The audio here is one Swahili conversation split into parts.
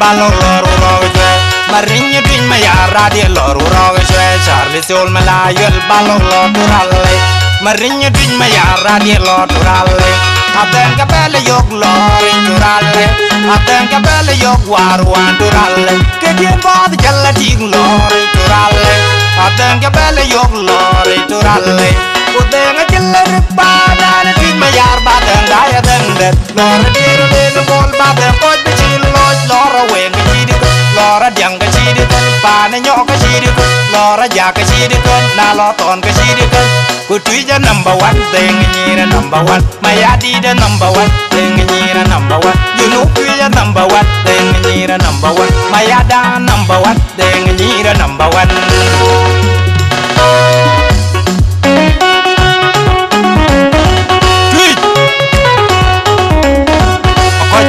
balong lor urog jwe Marinyo twin mayara di lor urog jwe Charlie Soul malayol balong lor duralle Marinyo twin mayara di lor duralle Aten kapele yok lor duralle Aten kapele yok warwan duralle Kedien bod jalla ting lor duralle Aten kapele yok lor duralle Udeng jalla ripada na twin mayar badeng daya dengdet Lor diru lelu bol badeng koj bechil loj lor weng kachidi kun Lor diang kachidi kun Pane nyok kachidi kun Lor ja kachidi kun Nalo ton kachidi kun Kutuija number one Deng nyira number one Mayadi the number one Deng nyira number one Yunu kuija number one Deng nyira number one Mayada number one Deng nyira number one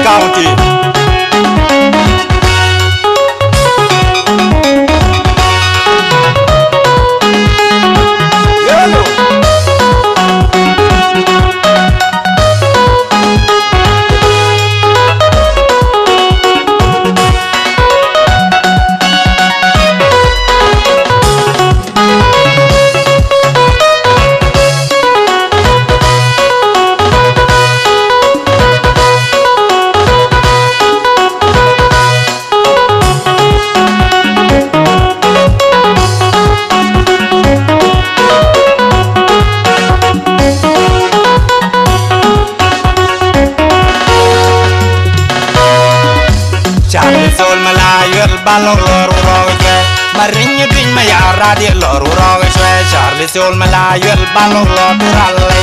County. Balong lor urog jwe Marinyo twin mayara di lor urog jwe Charlie Soul malayol balong lor duralle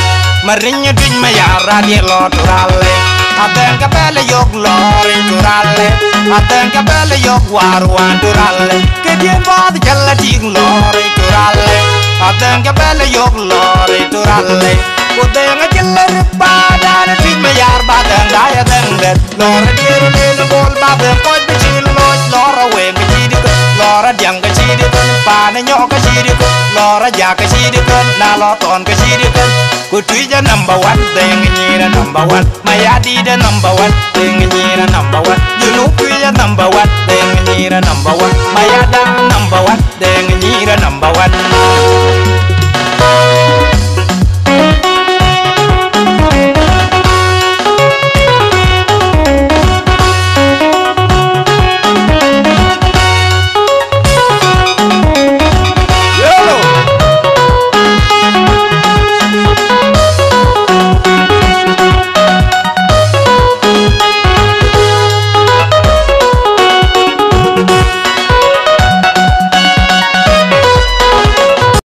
Marinyo twin mayara di lor duralle Aten kapele yok lor duralle Aten kapele yok warwan duralle Kedien bod jalla ting lor duralle Aten kapele yok lor duralle Udeng jalla ripada na twin mayar badeng daya dengdet Lor diru lelu bol badeng koj bechil loj Lora weng kachidi kun Lora diang kachidi kun Pane nyok kachidi kun Lora ja kachidi kun Nalo ton kachidi kun Kutuija number one Deng nyira number one Mayadi the number one Deng nyira number one Yunu kuija number one Deng nyira number one Mayada number one Deng nyira number one